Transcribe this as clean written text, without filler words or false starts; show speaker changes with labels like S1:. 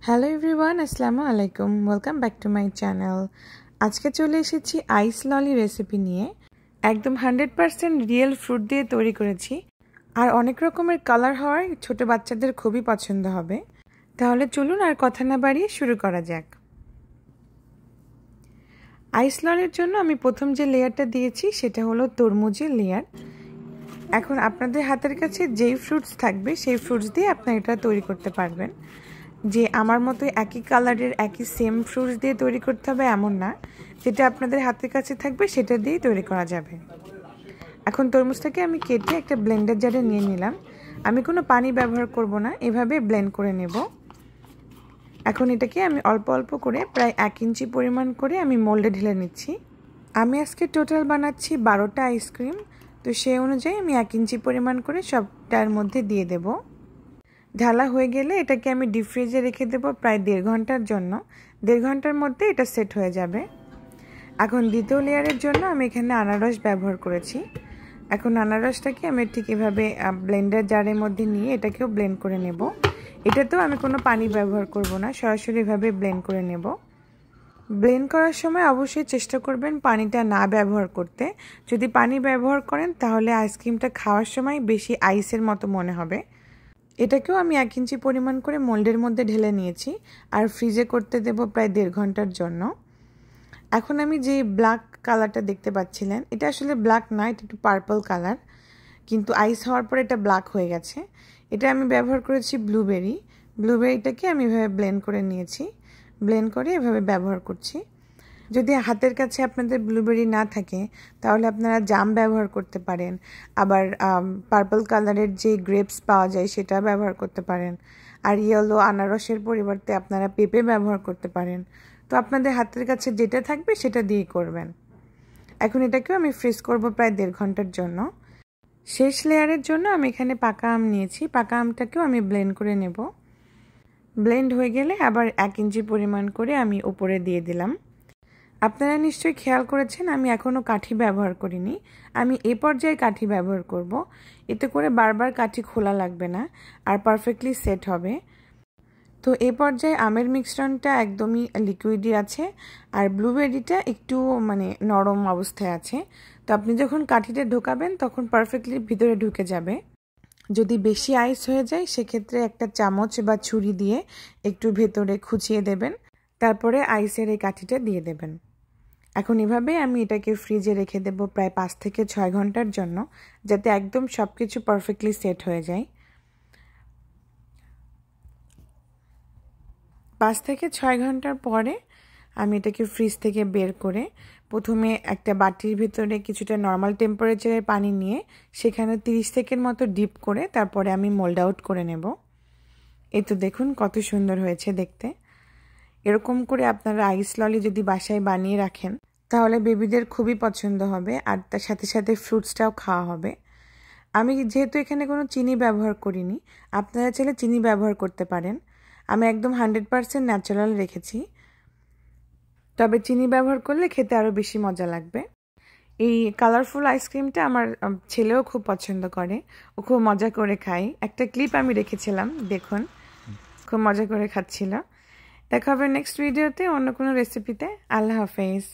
S1: Hello everyone, আসসালামু আলাইকুম। Welcome back to my channel. আজকে চলে এসেছি আইস ললি রেসিপি নিয়ে। একদম 100% রিয়েল ফ্রুট দিয়ে তৈরি করেছি, আর অনেক রকমের কালার হওয়ায় ছোট বাচ্চাদের খুবই পছন্দ হবে। তাহলে চলুন আর কথা না বাড়িয়ে শুরু করা যাক। আইস ললির জন্য আমি প্রথম যে লেয়ারটা দিয়েছি সেটা হলো তরমুজের লেয়ার। এখন আপনাদের হাতের কাছে যেই ফ্রুটস থাকবে সেই ফ্রুটস দিয়ে আপনারা এটা তৈরি করতে পারবেন। যে আমার মতো একই কালারের একই সেম ফ্রুটস দিয়ে তৈরি করতে হবে এমন না, যেটা আপনাদের হাতের কাছে থাকবে সেটা দিয়েই তৈরি করা যাবে। এখন তরমুজটাকে আমি কেটে একটা ব্লেন্ডার জারে নিয়ে নিলাম। আমি কোনো পানি ব্যবহার করব না, এভাবে ব্লেন্ড করে নেব। এখন এটাকে আমি অল্প অল্প করে প্রায় 1 ইঞ্চি পরিমাণ করে আমি মোল্ডে ঢেলে নিচ্ছি। আমি আজকে টোটাল বানাচ্ছি 12টা আইসক্রিম, তো সেই অনুযায়ী আমি 1 ইঞ্চি পরিমাণ করে সবটার মধ্যে দিয়ে দেব। ঢালা হয়ে গেলে এটাকে আমি ডিপ ফ্রিজে রেখে দেব প্রায় 1.5 ঘন্টার জন্য। 1.5 ঘন্টার মধ্যে এটা সেট হয়ে যাবে। এখন দ্বিতীয় লেয়ারের জন্য আমি এখানে আনারস ব্যবহার করেছি। এখন আনারসটাকে আমি ঠিক এভাবে ব্লেন্ডার জারের মধ্যে নিয়ে এটাকেও ব্লেন্ড করে নেব। এটাতেও আমি কোনো পানি ব্যবহার করব না, সরাসরি এভাবে ব্লেন্ড করে নেব। ব্লেন্ড করার সময় অবশ্যই চেষ্টা করবেন পানিটা না ব্যবহার করতে। যদি পানি ব্যবহার করেন তাহলে আইসক্রিমটা খাওয়ার সময় বেশি আইসের মতো মনে হবে। এটাকেও আমি 1 ইঞ্চি পরিমাণ করে মোল্ডের মধ্যে ঢেলে নিয়েছি, আর ফ্রিজে করতে দেব প্রায় 1.5 ঘন্টার জন্য। এখন আমি যে ব্ল্যাক কালারটা দেখতে পাচ্ছিলেন, এটা আসলে ব্ল্যাক না, এটা একটু পার্পল কালার, কিন্তু আইস হওয়ার পরে এটা ব্ল্যাক হয়ে গেছে। এটা আমি ব্যবহার করেছি ব্লুবেরিটাকে আমি এভাবে ব্লেন্ড করে নিয়েছি। ব্লেন্ড করে এভাবে ব্যবহার করছি। যদি হাতের কাছে আপনাদের ব্লুবেরি না থাকে তাহলে আপনারা জাম ব্যবহার করতে পারেন, আবার পার্পল কালারের যে গ্রেপস পাওয়া যায় সেটা ব্যবহার করতে পারেন, আর ইয়েলো আনারসের পরিবর্তে আপনারা পেঁপে ব্যবহার করতে পারেন। তো আপনাদের হাতের কাছে যেটা থাকবে সেটা দিয়ে করবেন। এখন এটাকেও আমি ফ্রিজ করব প্রায় 1.5 ঘন্টার জন্য। শেষ লেয়ারের জন্য আমি এখানে পাকা আম নিয়েছি, পাকা আমটাকেও আমি ব্লেন্ড করে নেব। ব্লেন্ড হয়ে গেলে আবার 1 ইঞ্চি পরিমাণ করে আমি উপরে দিয়ে দিলাম। আপনারা নিশ্চয়ই খেয়াল করেছেন আমি এখনও কাঠি ব্যবহার করিনি। আমি এ পর্যায়ে কাঠি ব্যবহার করব, এতে করে বারবার কাঠি খোলা লাগবে না আর পারফেক্টলি সেট হবে। তো এ পর্যায়ে আমের মিশ্রণটা একদমই লিকুইডই আছে, আর ব্লুবেরিটা একটু নরম অবস্থায় আছে। তো আপনি যখন কাঠিটা ঢোকাবেন তখন পারফেক্টলি ভিতরে ঢুকে যাবে। যদি বেশি আইস হয়ে যায় সেক্ষেত্রে একটা চামচ বা ছুরি দিয়ে একটু ভেতরে খুঁচিয়ে দেবেন, তারপরে আইসের এই কাঠিটা দিয়ে দেবেন। এখন এভাবে আমি এটাকে ফ্রিজে রেখে দেব প্রায় 5 থেকে 6 ঘন্টার জন্য, যাতে একদম সব কিছু পারফেক্টলি সেট হয়ে যায়। 5 থেকে 6 ঘন্টার পরে আমি এটাকে ফ্রিজ থেকে বের করে প্রথমে একটা বাটির ভিতরে কিছুটা নর্মাল টেম্পারেচারের পানি নিয়ে সেখানে 30 সেকেন্ড মতো ডিপ করে তারপরে আমি মোল্ড আউট করে নেব। এই তো দেখুন কত সুন্দর হয়েছে দেখতে। এরকম করে আপনারা আইস ললি যদি বাসায় বানিয়ে রাখেন তাহলে বেবিদের খুবই পছন্দ হবে, আর তার সাথে সাথে ফ্রুটসটাও খাওয়া হবে। আমি যেহেতু এখানে কোনো চিনি ব্যবহার করিনি, আপনারা চাইলে চিনি ব্যবহার করতে পারেন। আমি একদম 100% ন্যাচারাল রেখেছি, তবে চিনি ব্যবহার করলে খেতে আরও বেশি মজা লাগবে। এই কালারফুল আইসক্রিমটা আমার ছেলেও খুব পছন্দ করে, ও খুব মজা করে খায়। একটা ক্লিপ আমি রেখেছিলাম, দেখুন খুব মজা করে খাচ্ছিল। দেখা হবে নেক্সট ভিডিওতে অন্য কোনো রেসিপিতে। আল্লাহ হাফেজ।